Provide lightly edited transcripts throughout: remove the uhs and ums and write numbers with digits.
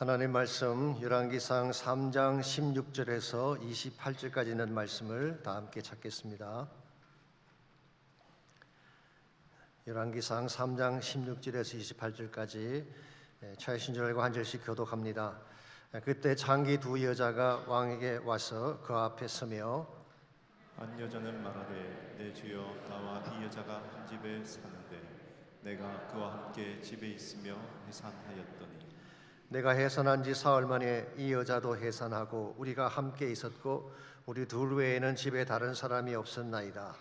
하나님 말씀 열왕기상 3장 16절에서 28절까지 있는 말씀을 다 함께 찾겠습니다. 열왕기상 3장 16절에서 28절까지 차이신절과 한 절씩 교독합니다. 그때 장기 두 여자가 왕에게 와서 그 앞에 서며 한 여자는 말하되 내 주여 나와 이 여자가 한 집에 사는데 내가 그와 함께 집에 있으며 해산하였더니 내가 해산한 지 사흘 만에 이 여자도 해산하고 우리가 함께 있었고 우리 둘 외에는 집에 다른 사람이 없었나이다.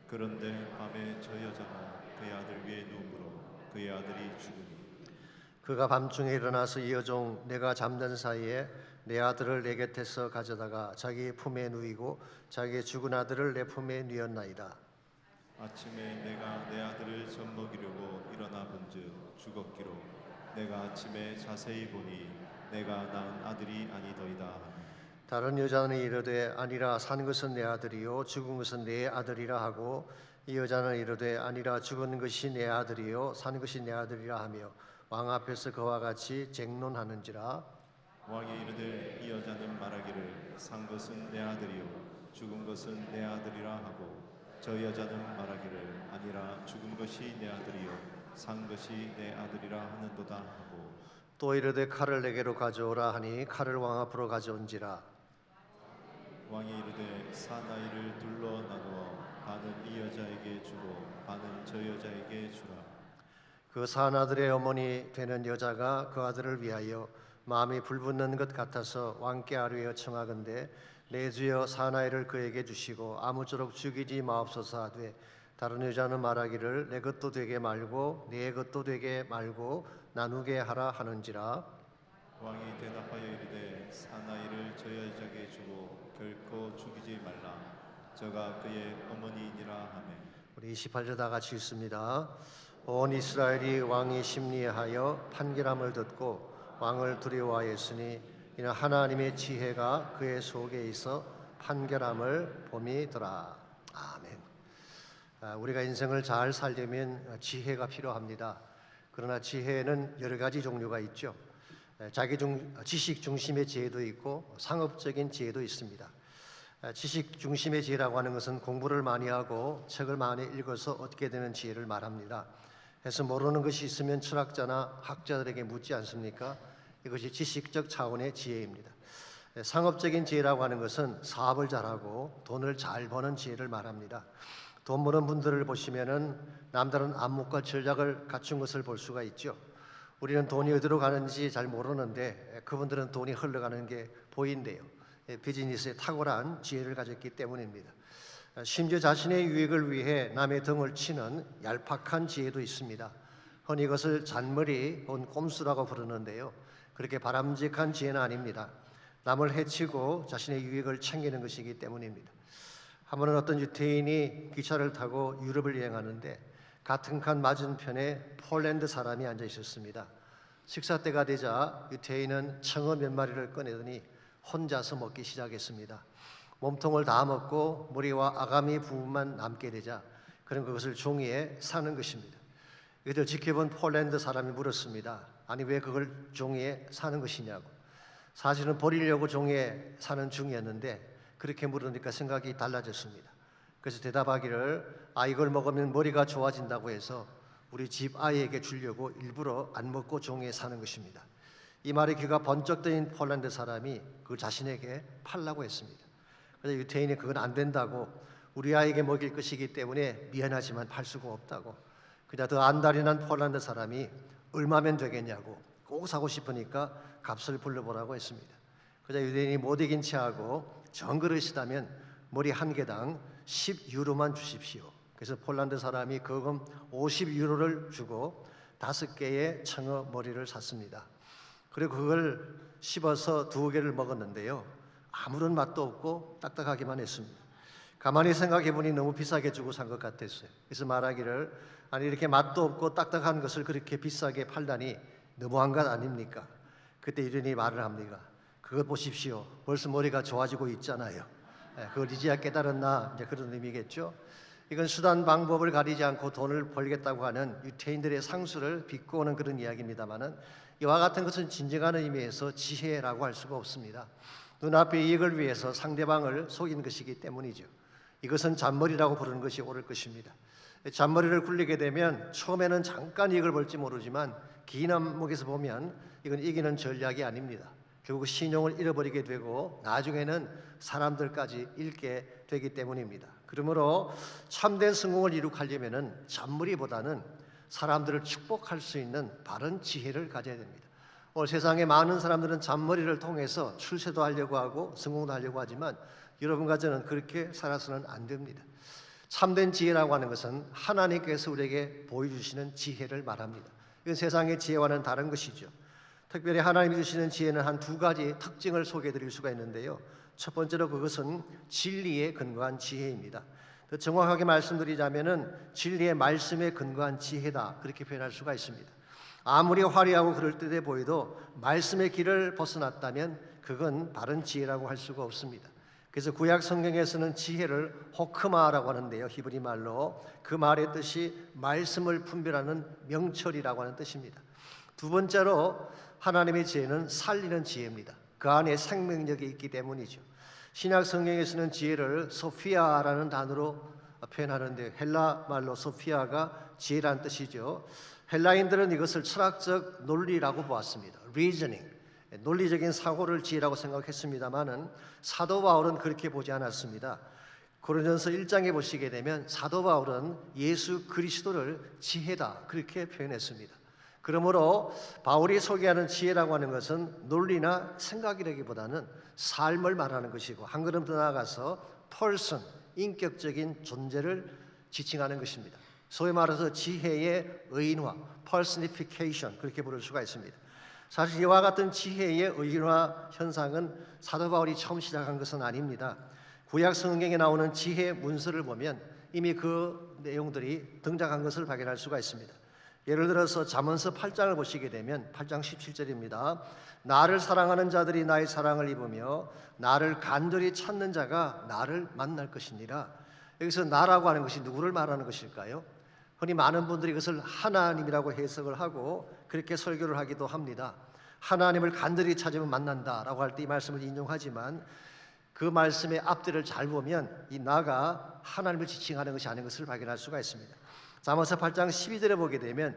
그런데 밤에 저 여자가 그의 아들 위에 누움으로 그의 아들이 죽으니 그가 밤중에 일어나서 이 여종 내가 잠든 사이에 내 아들을 내 곁에서 가져다가 자기 품에 누이고 자기의 죽은 아들을 내 품에 누였나이다. 아침에 내가 내 아들을 젖먹이려고 일어나 본즉 죽었기로 내가 아침에 자세히 보니 내가 낳은 아들이 아니더이다. 다른 여자는 이르되 아니라 산 것은 내 아들이요 죽은 것은 내 아들이라 하고 이 여자는 이르되 아니라 죽은 것이 내 아들이요 산 것이 내 아들이라 하며 왕 앞에서 그와 같이 쟁론하는지라. 왕이 이르되 이 여자는 말하기를 산 것은 내 아들이요 죽은 것은 내 아들이라 하고 저 여자는 말하기를 아니라 죽은 것이 내 아들이요 산 것이 내 아들이라 하는도다 하고 또 이르되 칼을 내게로 가져오라 하니 칼을 왕 앞으로 가져온지라. 왕이 이르되 사나이를 둘러 나누어 반은 이 여자에게 주고 반은 저 여자에게 주라. 그 산 아들의 어머니 되는 여자가 그 아들을 위하여 마음이 불붙는 것 같아서 왕께 아뢰어 청하건대 내 주여 사나이를 그에게 주시고 아무쪼록 죽이지 마옵소서 하되 다른 여자는 말하기를 내 것도 되게 말고 네 것도 되게 말고 나누게 하라 하는지라. 왕이 대답하여 이르되 사나이를 저 여자에게 주고 결코 죽이지 말라. 저가 그의 어머니이니라 하매 우리 28절 다 같이 읽습니다. 온 이스라엘이 왕이 심리하여 판결함을 듣고 왕을 두려워하였으니 이는 하나님의 지혜가 그의 속에 있어 판결함을 봄이더라. 아멘. 우리가 인생을 잘 살려면 지혜가 필요합니다. 그러나 지혜는 여러 가지 종류가 있죠. 지식 중심의 지혜도 있고 상업적인 지혜도 있습니다. 지식 중심의 지혜라고 하는 것은 공부를 많이 하고 책을 많이 읽어서 얻게 되는 지혜를 말합니다. 그래서 모르는 것이 있으면 철학자나 학자들에게 묻지 않습니까? 이것이 지식적 차원의 지혜입니다. 상업적인 지혜라고 하는 것은 사업을 잘하고 돈을 잘 버는 지혜를 말합니다. 돈 버는 분들을 보시면은 남다른 안목과 전략을 갖춘 것을 볼 수가 있죠. 우리는 돈이 어디로 가는지 잘 모르는데 그분들은 돈이 흘러가는 게 보인대요. 비즈니스에 탁월한 지혜를 가졌기 때문입니다. 심지어 자신의 유익을 위해 남의 등을 치는 얄팍한 지혜도 있습니다. 흔히 이것을 잔머리 혹은 꼼수라고 부르는데요. 그렇게 바람직한 지혜는 아닙니다. 남을 해치고 자신의 유익을 챙기는 것이기 때문입니다. 한 번은 어떤 유태인이 기차를 타고 유럽을 여행하는데 같은 칸 맞은편에 폴란드 사람이 앉아 있었습니다. 식사 때가 되자 유태인은 청어 몇 마리를 꺼내더니 혼자서 먹기 시작했습니다. 몸통을 다 먹고 머리와 아가미 부분만 남게 되자 그는 그것을 종이에 싸는 것입니다. 이것을 지켜본 폴란드 사람이 물었습니다. 아니 왜 그걸 종이에 싸는 것이냐고. 사실은 버리려고 종이에 싸는 중이었는데 그렇게 물으니까 생각이 달라졌습니다. 그래서 대답하기를 이걸 먹으면 머리가 좋아진다고 해서 우리 집 아이에게 주려고 일부러 안 먹고 종이에 싸는 것입니다. 이 말에 귀가 번쩍 뜨인 폴란드 사람이 그걸 자신에게 팔라고 했습니다. 그래서 유태인이 그건 안 된다고 우리 아이에게 먹일 것이기 때문에 미안하지만 팔 수가 없다고. 그냥 더 안달이 난 폴란드 사람이 얼마면 되겠냐고 꼭 사고 싶으니까 값을 불러보라고 했습니다. 그래서 유대인이 못 이긴 체하고 정그릇이다면 머리 한 개당 10유로만 주십시오. 그래서 폴란드 사람이 거금 50유로를 주고 5개의 청어 머리를 샀습니다. 그리고 그걸 씹어서 2개를 먹었는데요. 아무런 맛도 없고 딱딱하기만 했습니다. 가만히 생각해 보니 너무 비싸게 주고 산 것 같았어요. 그래서 말하기를 아니 이렇게 맛도 없고 딱딱한 것을 그렇게 비싸게 팔다니 너무한 것 아닙니까? 그때 이런이 말을 합니다. 그거 보십시오. 벌써 머리가 좋아지고 있잖아요. 그걸 이제야 깨달았나 이제 그런 의미겠죠. 이건 수단 방법을 가리지 않고 돈을 벌겠다고 하는 유태인들의 상수를 비꼬는 그런 이야기입니다마는 이와 같은 것은 진정한 의미에서 지혜라고 할 수가 없습니다. 눈앞의 이익을 위해서 상대방을 속인 것이기 때문이죠. 이것은 잔머리라고 부르는 것이 옳을 것입니다. 잔머리를 굴리게 되면 처음에는 잠깐 이익을 볼지 모르지만 긴 안목에서 보면 이건 이기는 전략이 아닙니다. 결국 신용을 잃어버리게 되고 나중에는 사람들까지 잃게 되기 때문입니다. 그러므로 참된 성공을 이룩하려면 잔머리보다는 사람들을 축복할 수 있는 바른 지혜를 가져야 됩니다. 오늘 세상에 많은 사람들은 잔머리를 통해서 출세도 하려고 하고 성공도 하려고 하지만 여러분과 저는 그렇게 살아서는 안 됩니다. 참된 지혜라고 하는 것은 하나님께서 우리에게 보여주시는 지혜를 말합니다. 이건 세상의 지혜와는 다른 것이죠. 특별히 하나님이 주시는 지혜는 한 두 가지 특징을 소개해 드릴 수가 있는데요. 첫 번째로 그것은 진리에 근거한 지혜입니다. 더 정확하게 말씀드리자면은 진리의 말씀에 근거한 지혜다, 그렇게 표현할 수가 있습니다. 아무리 화려하고 그럴듯해 보여도 말씀의 길을 벗어났다면 그건 바른 지혜라고 할 수가 없습니다. 그래서 구약 성경에서는 지혜를 호크마라고 하는데요, 히브리 말로 그 말의 뜻이 말씀을 분별하는 명철이라고 하는 뜻입니다. 두 번째로 하나님의 지혜는 살리는 지혜입니다. 그 안에 생명력이 있기 때문이죠. 신약 성경에서는 지혜를 소피아라는 단어로 표현하는데 헬라 말로 소피아가 지혜라는 뜻이죠. 헬라인들은 이것을 철학적 논리라고 보았습니다. reasoning, 논리적인 사고를 지혜라고 생각했습니다마는 사도 바울은 그렇게 보지 않았습니다. 고린도전서 1장에 보시게 되면 사도 바울은 예수 그리스도를 지혜다, 그렇게 표현했습니다. 그러므로 바울이 소개하는 지혜라고 하는 것은 논리나 생각이라기보다는 삶을 말하는 것이고 한 걸음 더 나아가서 person, 인격적인 존재를 지칭하는 것입니다. 소위 말해서 지혜의 의인화, personification, 그렇게 부를 수가 있습니다. 사실 이와 같은 지혜의 의인화 현상은 사도 바울이 처음 시작한 것은 아닙니다. 구약 성경에 나오는 지혜 문서를 보면 이미 그 내용들이 등장한 것을 발견할 수가 있습니다. 예를 들어서 잠언서 8장을 보시게 되면 8장 17절입니다. 나를 사랑하는 자들이 나의 사랑을 입으며 나를 간절히 찾는 자가 나를 만날 것이니라. 여기서 나라고 하는 것이 누구를 말하는 것일까요? 흔히 많은 분들이 이것을 하나님이라고 해석을 하고 그렇게 설교를 하기도 합니다. 하나님을 간절히 찾으면 만난다라고 할 때 이 말씀을 인용하지만 그 말씀의 앞뒤를 잘 보면 이 나가 하나님을 지칭하는 것이 아닌 것을 발견할 수가 있습니다. 잠언서 8장 12절에 보게 되면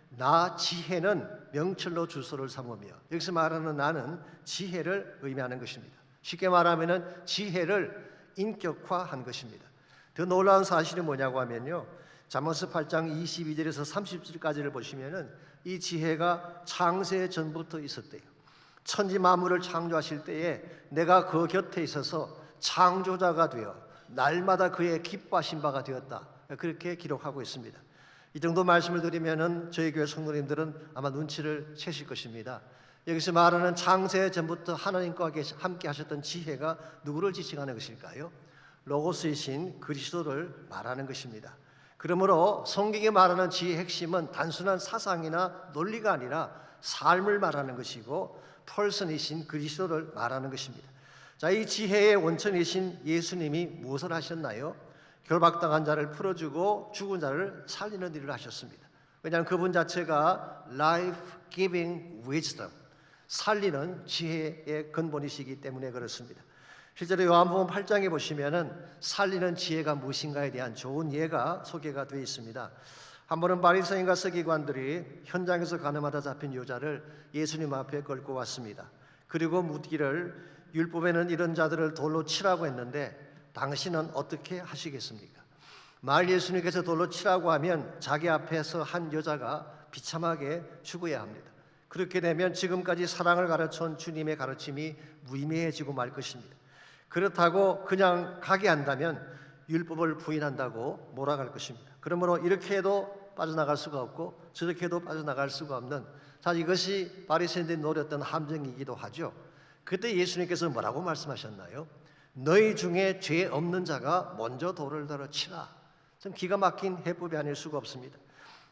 나 지혜는 명철로 주소를 삼으며, 여기서 말하는 나는 지혜를 의미하는 것입니다. 쉽게 말하면 지혜를 인격화한 것입니다. 더 놀라운 사실이 뭐냐고 하면요, 잠언서 8장 22절에서 30절까지를 보시면은 이 지혜가 창세 전부터 있었대요. 천지 만물을 창조하실 때에 내가 그 곁에 있어서 창조자가 되어 날마다 그의 기뻐하신 바가 되었다, 그렇게 기록하고 있습니다. 이 정도 말씀을 드리면은 저희 교회 성도님들은 아마 눈치를 채실 것입니다. 여기서 말하는 창세 전부터 하나님과 함께 하셨던 지혜가 누구를 지칭하는 것일까요? 로고스이신 그리스도를 말하는 것입니다. 그러므로 성경이 말하는 지혜의 핵심은 단순한 사상이나 논리가 아니라 삶을 말하는 것이고 펄슨이신 그리스도를 말하는 것입니다. 자, 이 지혜의 원천이신 예수님이 무엇을 하셨나요? 결박당한 자를 풀어주고 죽은 자를 살리는 일을 하셨습니다. 왜냐하면 그분 자체가 life-giving wisdom, 살리는 지혜의 근본이시기 때문에 그렇습니다. 실제로 요한복음 8장에 보시면은 살리는 지혜가 무엇인가에 대한 좋은 예가 소개가 되어 있습니다. 한 번은 바리새인과 서기관들이 현장에서 가늠하다 잡힌 여자를 예수님 앞에 끌고 왔습니다. 그리고 묻기를 율법에는 이런 자들을 돌로 치라고 했는데 당신은 어떻게 하시겠습니까? 만일 예수님께서 돌로 치라고 하면 자기 앞에서 한 여자가 비참하게 죽어야 합니다. 그렇게 되면 지금까지 사랑을 가르쳐온 주님의 가르침이 무의미해지고 말 것입니다. 그렇다고 그냥 가게 한다면 율법을 부인한다고 몰아갈 것입니다. 그러므로 이렇게 해도 빠져나갈 수가 없고 저렇게 해도 빠져나갈 수가 없는, 사실 이것이 바리새인들이 노렸던 함정이기도 하죠. 그때 예수님께서 뭐라고 말씀하셨나요? 너희 중에 죄 없는 자가 먼저 돌을 들어 치라. 좀 기가 막힌 해법이 아닐 수가 없습니다.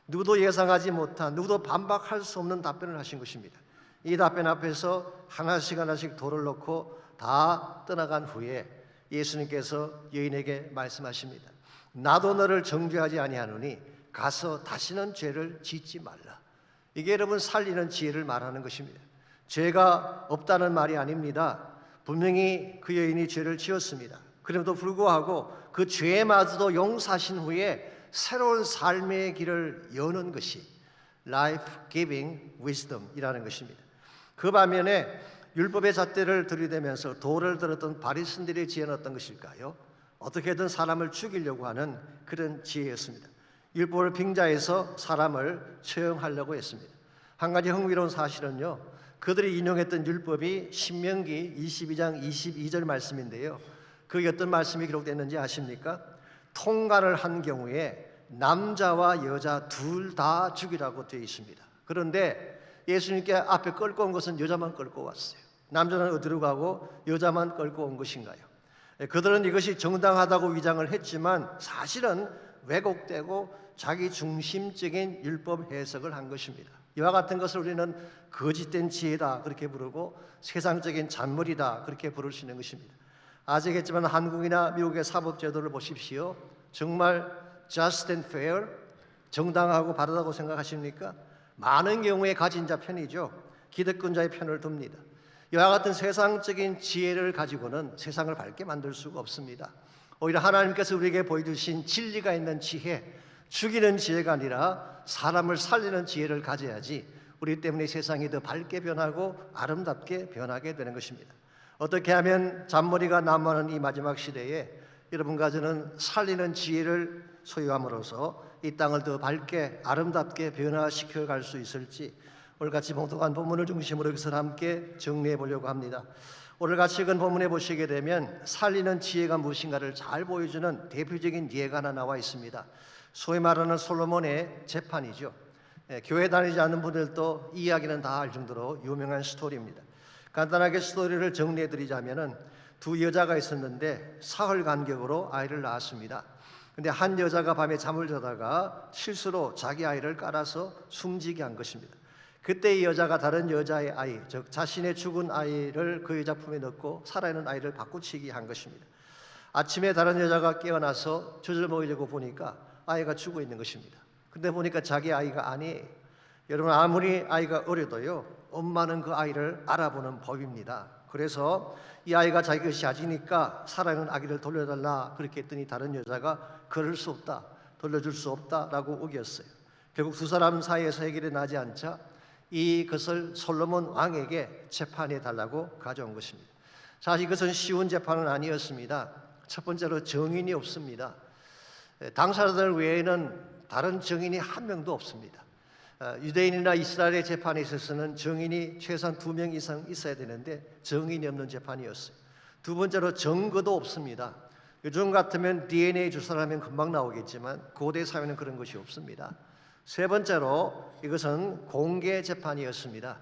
누구도 예상하지 못한, 누구도 반박할 수 없는 답변을 하신 것입니다. 이 답변 앞에서 하나씩 하나씩 돌을 놓고 다 떠나간 후에 예수님께서 여인에게 말씀하십니다. 나도 너를 정죄하지 아니하노니 가서 다시는 죄를 짓지 말라. 이게 여러분 살리는 지혜를 말하는 것입니다. 죄가 없다는 말이 아닙니다. 분명히 그 여인이 죄를 지었습니다. 그럼에도 불구하고 그 죄마저도 용서하신 후에 새로운 삶의 길을 여는 것이 life-giving wisdom이라는 것입니다. 그 반면에 율법의 잣대를 들이대면서 돌을 들었던 바리새인들의 지혜는 어떤 것일까요? 어떻게든 사람을 죽이려고 하는 그런 지혜였습니다. 율법을 빙자해서 사람을 처형하려고 했습니다. 한 가지 흥미로운 사실은요, 그들이 인용했던 율법이 신명기 22장 22절 말씀인데요, 그게 어떤 말씀이 기록됐는지 아십니까? 통관을 한 경우에 남자와 여자 둘 다 죽이라고 되어 있습니다. 그런데 예수님께 앞에 끌고 온 것은 여자만 끌고 왔어요. 남자는 어디로 가고 여자만 끌고 온 것인가요? 그들은 이것이 정당하다고 위장을 했지만 사실은 왜곡되고 자기 중심적인 율법 해석을 한 것입니다. 이와 같은 것을 우리는 거짓된 지혜다 그렇게 부르고 세상적인 잔머리다 그렇게 부를 수 있는 것입니다. 아시겠지만 한국이나 미국의 사법제도를 보십시오. 정말 just and fair, 정당하고 바르다고 생각하십니까? 많은 경우에 가진 자 편이죠. 기득권자의 편을 둡니다. 이와 같은 세상적인 지혜를 가지고는 세상을 밝게 만들 수가 없습니다. 오히려 하나님께서 우리에게 보여주신 진리가 있는 지혜, 죽이는 지혜가 아니라 사람을 살리는 지혜를 가져야지 우리 때문에 세상이 더 밝게 변하고 아름답게 변하게 되는 것입니다. 어떻게 하면 잔머리가 난무하는 이 마지막 시대에 여러분과 저는 살리는 지혜를 소유함으로써 이 땅을 더 밝게 아름답게 변화시켜 갈 수 있을지 오늘같이 봉독한 본문을 중심으로 여기서 함께 정리해 보려고 합니다. 오늘같이 읽은 본문에 보시게 되면 살리는 지혜가 무엇인가를 잘 보여주는 대표적인 예가 하나 나와 있습니다. 소위 말하는 솔로몬의 재판이죠. 교회 다니지 않는 분들도 이 이야기는 다 알 정도로 유명한 스토리입니다. 간단하게 스토리를 정리해 드리자면은 두 여자가 있었는데 사흘 간격으로 아이를 낳았습니다. 근데 한 여자가 밤에 잠을 자다가 실수로 자기 아이를 깔아서 숨지게 한 것입니다. 그때 이 여자가 다른 여자의 아이, 즉 자신의 죽은 아이를 그 여자 품에 넣고 살아있는 아이를 바꾸치기 한 것입니다. 아침에 다른 여자가 깨어나서 젖을 먹이려고 보니까 아이가 죽어 있는 것입니다. 근데 보니까 자기 아이가 아니에요. 여러분, 아무리 아이가 어려도요, 엄마는 그 아이를 알아보는 법입니다. 그래서 이 아이가 자기 것이 아니니까 살아있는 아기를 돌려달라 그렇게 했더니 다른 여자가 그럴 수 없다, 돌려줄 수 없다라고 우겼어요. 결국 두 사람 사이에서 해결이 나지 않자 이것을 솔로몬 왕에게 재판해 달라고 가져온 것입니다. 사실 이것은 쉬운 재판은 아니었습니다. 첫 번째로 정인이 없습니다. 당사자들 외에는 다른 정인이 한 명도 없습니다. 유대인이나 이스라엘의 재판에 있어서는 정인이 최소한 2명 이상 있어야 되는데 정인이 없는 재판이었어요. 두 번째로 증거도 없습니다. 요즘 같으면 DNA 주사를 면 금방 나오겠지만 고대 사회는 그런 것이 없습니다. 세 번째로 이것은 공개 재판이었습니다.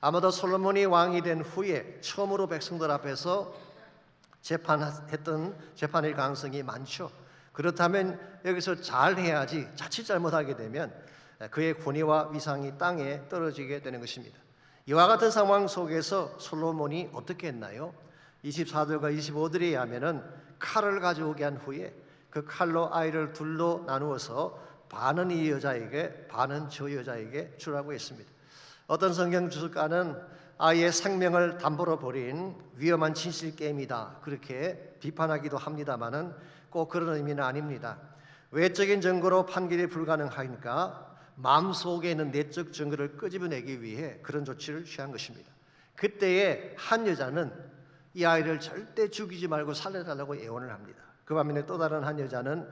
아마도 솔로몬이 왕이 된 후에 처음으로 백성들 앞에서 재판일 가능성이 많죠. 그렇다면 여기서 잘해야지 자칫 잘못하게 되면 그의 권위와 위상이 땅에 떨어지게 되는 것입니다. 이와 같은 상황 속에서 솔로몬이 어떻게 했나요? 24절과 25절에 의하면은 칼을 가져오게 한 후에 그 칼로 아이를 둘로 나누어서 반은 이 여자에게 반은 저 여자에게 주라고 했습니다. 어떤 성경 주석가는 아이의 생명을 담보로 버린 위험한 진실 게임이다 그렇게 비판하기도 합니다만은 꼭 그런 의미는 아닙니다. 외적인 증거로 판결이 불가능하니까 마음속에 있는 내적 증거를 끄집어내기 위해 그런 조치를 취한 것입니다. 그때에 한 여자는 이 아이를 절대 죽이지 말고 살려달라고 애원을 합니다. 그 반면에 또 다른 한 여자는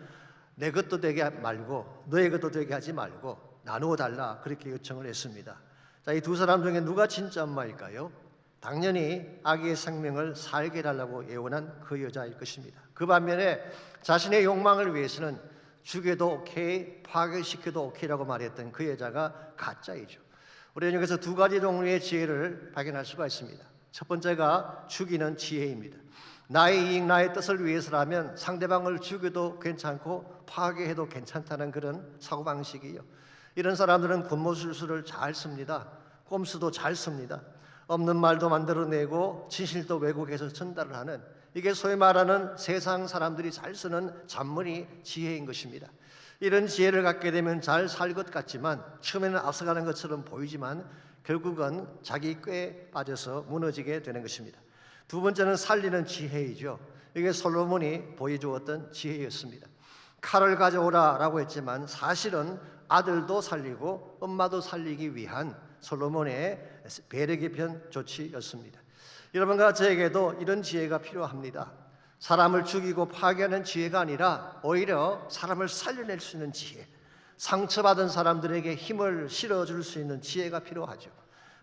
내 것도 되게 말고 너의 것도 되게 하지 말고 나누어 달라 그렇게 요청을 했습니다. 자, 이 두 사람 중에 누가 진짜 엄마일까요? 당연히 아기의 생명을 살게 해달라고 애원한 그 여자일 것입니다. 그 반면에 자신의 욕망을 위해서는 죽여도 오케이, 파괴시켜도 오케이라고 말했던 그 여자가 가짜이죠. 우리는 여기서 두 가지 종류의 지혜를 발견할 수가 있습니다. 첫 번째가 죽이는 지혜입니다. 나의 이익, 나의 뜻을 위해서라면 상대방을 죽여도 괜찮고 파괴해도 괜찮다는 그런 사고방식이요. 이런 사람들은 군무술수를 잘 씁니다. 꼼수도 잘 씁니다. 없는 말도 만들어내고 진실도 왜곡해서 전달을 하는 이게 소위 말하는 세상 사람들이 잘 쓰는 잔머리 지혜인 것입니다. 이런 지혜를 갖게 되면 잘 살 것 같지만, 처음에는 앞서가는 것처럼 보이지만 결국은 자기 꾀에 빠져서 무너지게 되는 것입니다. 두 번째는 살리는 지혜이죠. 이게 솔로몬이 보여주었던 지혜였습니다. 칼을 가져오라라고 했지만 사실은 아들도 살리고 엄마도 살리기 위한 솔로몬의 배려 깊은 조치였습니다. 여러분과 저에게도 이런 지혜가 필요합니다. 사람을 죽이고 파괴하는 지혜가 아니라 오히려 사람을 살려낼 수 있는 지혜, 상처받은 사람들에게 힘을 실어줄 수 있는 지혜가 필요하죠.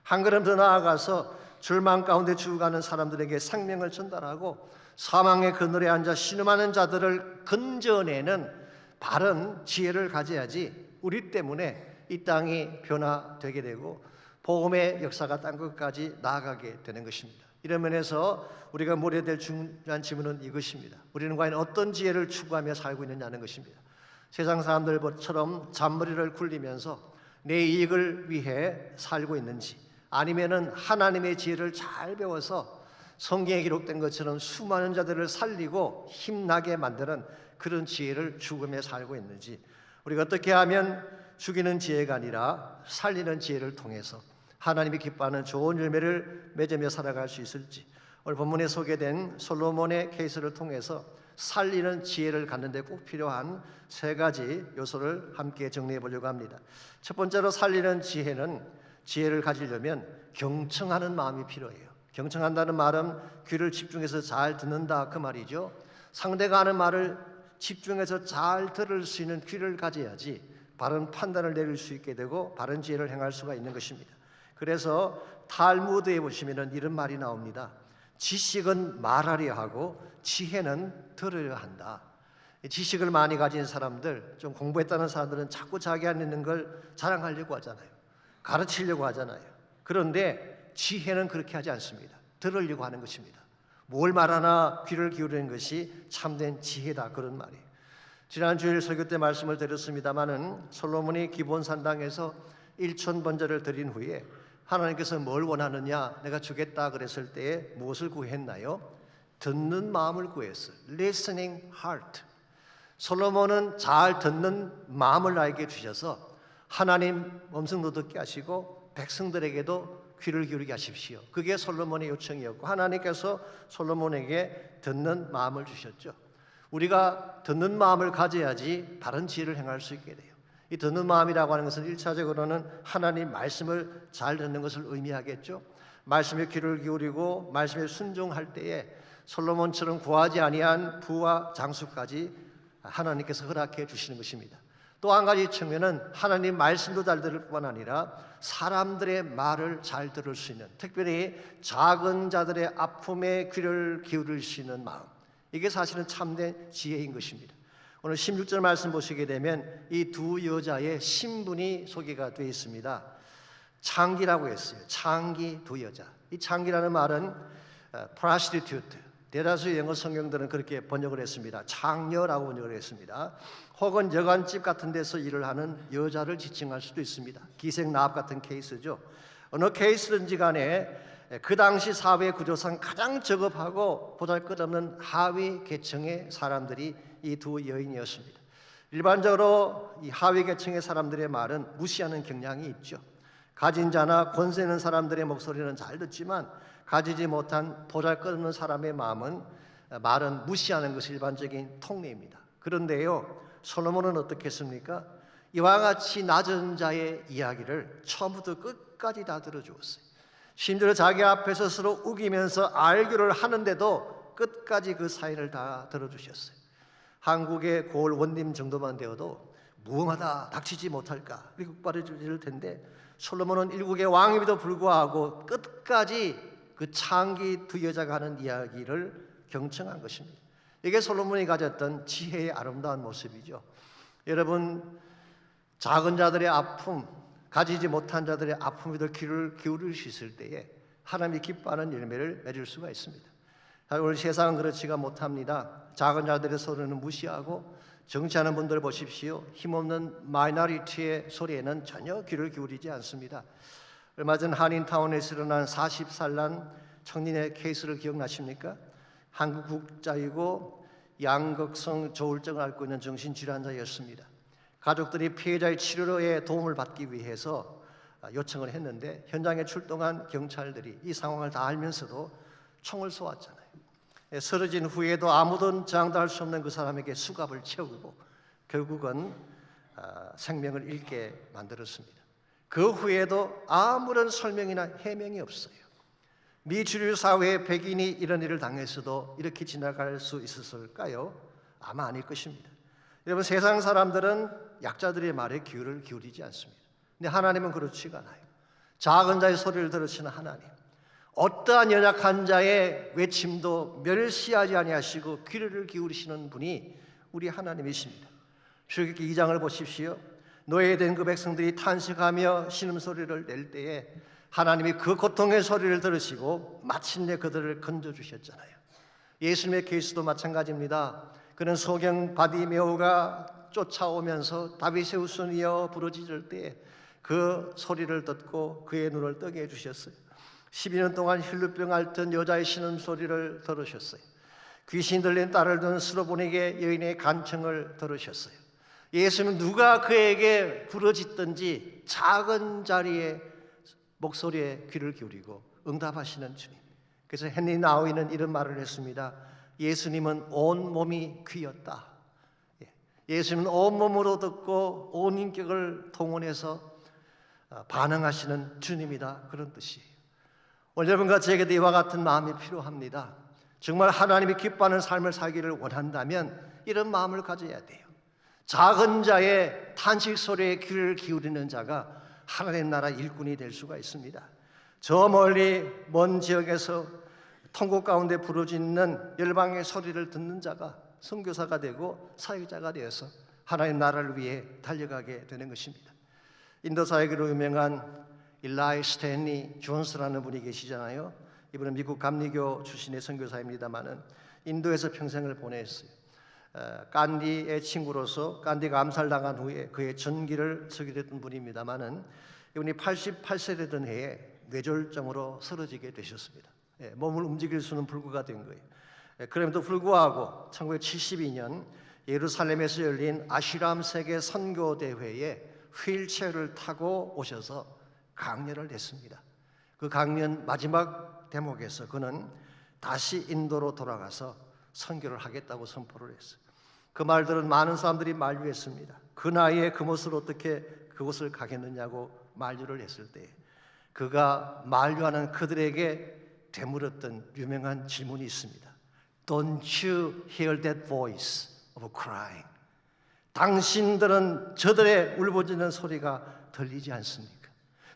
한 걸음 더 나아가서 절망 가운데 죽어가는 사람들에게 생명을 전달하고 사망의 그늘에 앉아 신음하는 자들을 건져내는 바른 지혜를 가져야지 우리 때문에 이 땅이 변화되게 되고 복음의 역사가 땅 끝까지 나아가게 되는 것입니다. 이런 면에서 우리가 물어야 될 중요한 질문은 이것입니다. 우리는 과연 어떤 지혜를 추구하며 살고 있느냐는 것입니다. 세상 사람들처럼 잔머리를 굴리면서 내 이익을 위해 살고 있는지, 아니면은 하나님의 지혜를 잘 배워서 성경에 기록된 것처럼 수많은 자들을 살리고 힘나게 만드는 그런 지혜를 추구하며 살고 있는지, 우리가 어떻게 하면 죽이는 지혜가 아니라 살리는 지혜를 통해서 하나님이 기뻐하는 좋은 열매를 맺으며 살아갈 수 있을지, 오늘 본문에 소개된 솔로몬의 케이스를 통해서 살리는 지혜를 갖는 데 꼭 필요한 세 가지 요소를 함께 정리해 보려고 합니다. 첫 번째로 살리는 지혜를 가지려면 경청하는 마음이 필요해요. 경청한다는 말은 귀를 집중해서 잘 듣는다 그 말이죠. 상대가 하는 말을 집중해서 잘 들을 수 있는 귀를 가져야지 바른 판단을 내릴 수 있게 되고 바른 지혜를 행할 수가 있는 것입니다. 그래서 탈무드에 보시면 이런 말이 나옵니다. 지식은 말하려 하고 지혜는 들으려 한다. 지식을 많이 가진 사람들, 좀 공부했다는 사람들은 자꾸 자기 안에 있는 걸 자랑하려고 하잖아요. 가르치려고 하잖아요. 그런데 지혜는 그렇게 하지 않습니다. 들으려고 하는 것입니다. 뭘 말하나 귀를 기울이는 것이 참된 지혜다, 그런 말이에요. 지난 주일 설교 때 말씀을 드렸습니다마는 솔로몬이 기본산당에서 1,000번제를 드린 후에 하나님께서 뭘 원하느냐, 내가 주겠다 그랬을 때에 무엇을 구했나요? 듣는 마음을 구했어요. Listening heart. 솔로몬은 잘 듣는 마음을 나에게 주셔서 하나님 음성도 듣게 하시고 백성들에게도 귀를 기울이게 하십시오. 그게 솔로몬의 요청이었고, 하나님께서 솔로몬에게 듣는 마음을 주셨죠. 우리가 듣는 마음을 가져야지 바른 지혜를 행할 수 있게 돼요. 이 듣는 마음이라고 하는 것은 1차적으로는 하나님 말씀을 잘 듣는 것을 의미하겠죠. 말씀에 귀를 기울이고 말씀에 순종할 때에 솔로몬처럼 구하지 아니한 부와 장수까지 하나님께서 허락해 주시는 것입니다. 또 한 가지 측면은 하나님 말씀도 잘 들을 뿐만 아니라 사람들의 말을 잘 들을 수 있는, 특별히 작은 자들의 아픔에 귀를 기울일 수 있는 마음, 이게 사실은 참된 지혜인 것입니다. 오늘 16절 말씀 보시게 되면 이 두 여자의 신분이 소개가 되어 있습니다. 창기라고 했어요. 창기 두 여자. 이 창기라는 말은 prostitute, 대다수의 영어 성경들은 그렇게 번역을 했습니다. 창녀라고 번역을 했습니다. 혹은 여관집 같은 데서 일을 하는 여자를 지칭할 수도 있습니다. 기생나합 같은 케이스죠. 어느 케이스든지 간에 그 당시 사회 구조상 가장 저급하고 보잘것없는 하위 계층의 사람들이 이 두 여인이었습니다. 일반적으로 이 하위 계층의 사람들의 말은 무시하는 경향이 있죠. 가진 자나 권세 있는 사람들의 목소리는 잘 듣지만 가지지 못한 보잘것없는 사람의 말은 무시하는 것이 일반적인 통례입니다. 그런데요, 솔로몬은 어떻게 했습니까? 이와 같이 낮은 자의 이야기를 처음부터 끝까지 다 들어주었어요. 심지어 자기 앞에서 서로 우기면서 알교를 하는데도 끝까지 그 사연을 다 들어주셨어요. 한국의 고을 원님 정도만 되어도 무엄하다, 닥치지 못할까 이렇게 국발해줄 텐데, 솔로몬은 일국의 왕임에도 불구하고 끝까지 그 창기 두 여자가 하는 이야기를 경청한 것입니다. 이게 솔로몬이 가졌던 지혜의 아름다운 모습이죠. 여러분, 작은 자들의 아픔, 가지지 못한 자들의 아픔에도 귀를 기울일 수 있을 때에 하나님이 기뻐하는 열매를 맺을 수가 있습니다. 오늘 세상은 그렇지가 못합니다. 작은 자들의 소리는 무시하고 정치하는 분들 보십시오. 힘없는 마이너리티의 소리에는 전혀 귀를 기울이지 않습니다. 얼마 전 한인타운에서 일어난 40살 난 청년의 케이스를 기억나십니까? 한국 국자이고 양극성 조울증을 앓고 있는 정신질환자였습니다. 가족들이 피해자의 치료에 도움을 받기 위해서 요청을 했는데 현장에 출동한 경찰들이 이 상황을 다 알면서도 총을 쏘았잖아요. 쓰러진 후에도 아무도 저항할 수 없는 그 사람에게 수갑을 채우고 결국은 생명을 잃게 만들었습니다. 그 후에도 아무런 설명이나 해명이 없어요. 미 주류 사회의 백인이 이런 일을 당했어도 이렇게 지나갈 수 있었을까요? 아마 아닐 것입니다. 여러분, 세상 사람들은 약자들의 말에 귀를 기울이지 않습니다. 근데 하나님은 그렇지가 않아요. 작은 자의 소리를 들으시는 하나님, 어떠한 연약한 자의 외침도 멸시하지 아니하시고 귀를 기울이시는 분이 우리 하나님이십니다. 출애굽기 2장을 보십시오. 노예된 그 백성들이 탄식하며 신음소리를 낼 때에 하나님이 그 고통의 소리를 들으시고 마침내 그들을 건져주셨잖아요. 예수님의 케이스도 마찬가지입니다. 그는 소경 바디메오가 쫓아오면서 다윗의 후손이여 부르짖을 때 그 소리를 듣고 그의 눈을 뜨게 해주셨어요. 12년 동안 혈루병 앓던 여자의 신음소리를 들으셨어요. 귀신 들린 딸을 둔 스로보닉의 여인의 간청을 들으셨어요. 예수는 누가 그에게 부르짖든지 작은 자리에 목소리에 귀를 기울이고 응답하시는 주님. 그래서 헨리 나우이는 이런 말을 했습니다. 예수님은 온 몸이 귀였다. 예수님은 온 몸으로 듣고 온 인격을 동원해서 반응하시는 주님이다, 그런 뜻이에요. 오늘 여러분과 저에게도 이와 같은 마음이 필요합니다. 정말 하나님이 기뻐하는 삶을 살기를 원한다면 이런 마음을 가져야 돼요. 작은 자의 탄식 소리에 귀를 기울이는 자가 하나님 나라 일꾼이 될 수가 있습니다. 저 멀리 먼 지역에서 통곡 가운데 부르짖는 열방의 소리를 듣는 자가 선교사가 되고 사역자가 되어서 하나님 나라를 위해 달려가게 되는 것입니다. 인도 사역으로 유명한 일라이 스탠리 존스라는 분이 계시잖아요. 이분은 미국 감리교 출신의 선교사입니다만은 인도에서 평생을 보냈어요. 간디의 친구로서 간디가 암살당한 후에 그의 전기를 서게 됐던 분입니다만은 이분이 88세 되던 해에 뇌졸중으로 쓰러지게 되셨습니다. 몸을 움직일 수는 불구가 된 거예요. 그럼에도 불구하고 1972년 예루살렘에서 열린 아시람 세계 선교 대회에 휠체어를 타고 오셔서 강연을 했습니다. 그 강연 마지막 대목에서 그는 다시 인도로 돌아가서 선교를 하겠다고 선포를 했어요. 그 말들은 많은 사람들이 만류했습니다. 그 나이에 그 모습으로 어떻게 그곳을 가겠느냐고 만류를 했을 때 그가 만류하는 그들에게 되물었던 유명한 질문이 있습니다. Don't you hear that voice of crying? 당신들은 저들의 울부짖는 소리가 들리지 않습니까?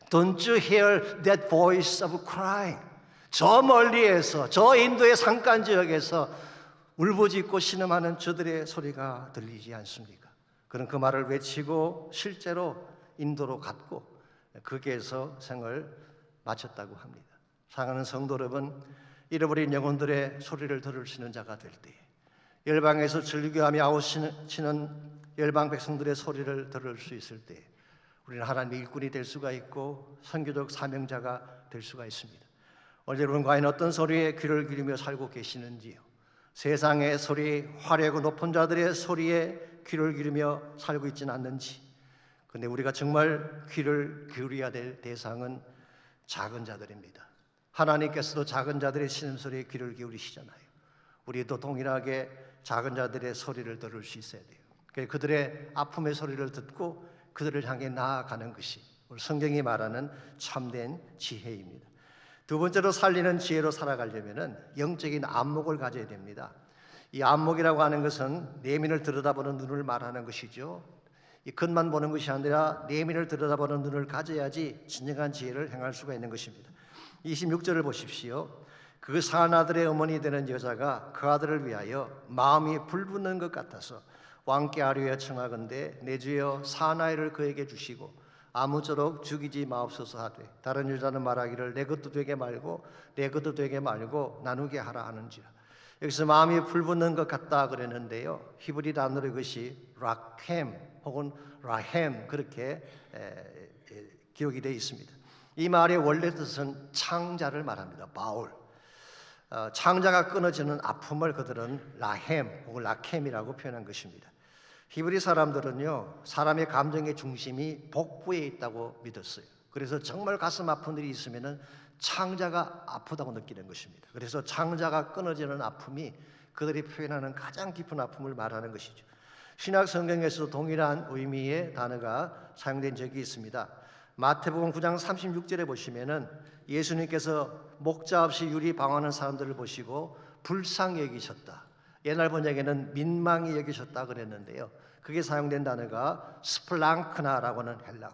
Don't you hear that voice of crying? 저 멀리에서, 저 인도의 산간 지역에서 울부짖고 신음하는 저들의 소리가 들리지 않습니까? 그는 그 말을 외치고 실제로 인도로 갔고 거기에서 생을 마쳤다고 합니다. 사랑하는 성도 여러분, 잃어버린 영혼들의 소리를 들을 수 있는 자가 될 때, 열방에서 즐겨하며 아우치는 열방 백성들의 소리를 들을 수 있을 때 우리는 하나님의 일꾼이 될 수가 있고 선교적 사명자가 될 수가 있습니다. 오늘 여러분 과연 어떤 소리에 귀를 기울이며 살고 계시는지요? 세상의 소리, 화려하고 높은 자들의 소리에 귀를 기울이며 살고 있지는 않는지. 그런데 우리가 정말 귀를 기울여야 될 대상은 작은 자들입니다. 하나님께서도 작은 자들의 신음소리에 귀를 기울이시잖아요. 우리도 동일하게 작은 자들의 소리를 들을 수 있어야 돼요. 그들의 아픔의 소리를 듣고 그들을 향해 나아가는 것이 오늘 성경이 말하는 참된 지혜입니다. 두 번째로 살리는 지혜로 살아가려면 영적인 안목을 가져야 됩니다. 이 안목이라고 하는 것은 내면을 들여다보는 눈을 말하는 것이죠. 이 겉만 보는 것이 아니라 내면을 들여다보는 눈을 가져야지 진정한 지혜를 행할 수가 있는 것입니다. 26절을 보십시오. 그 산 아들의 어머니 되는 여자가 그 아들을 위하여 마음이 불붙는 것 같아서 왕께 아뢰어 청하건대 내 주여 사나이를 그에게 주시고 아무쪼록 죽이지 마옵소서 하되 다른 여자는 말하기를 내 것도 되게 말고 내 것도 되게 말고 나누게 하라 하는지라. 여기서 마음이 불붙는 것 같다 그랬는데요, 히브리 단어로 이것이 락햄 혹은 라햄 그렇게 기록이 되어 있습니다. 이 말의 원래 뜻은 창자를 말합니다. 바울. 창자가 끊어지는 아픔을 그들은 라햄 혹은 라켐이라고 표현한 것입니다. 히브리 사람들은요, 사람의 감정의 중심이 복부에 있다고 믿었어요. 그래서 정말 가슴 아픈 일이 있으면은 창자가 아프다고 느끼는 것입니다. 그래서 창자가 끊어지는 아픔이 그들이 표현하는 가장 깊은 아픔을 말하는 것이죠. 신약 성경에서도 동일한 의미의 단어가 사용된 적이 있습니다. 마태복음 9장 36절에 보시면은 예수님께서 목자 없이 유리 방황하는 사람들을 보시고 불쌍히 여기셨다. 옛날 번역에는 민망히 여기셨다 그랬는데요. 그게 사용된 단어가 스플랑크나라고 하는 헬라,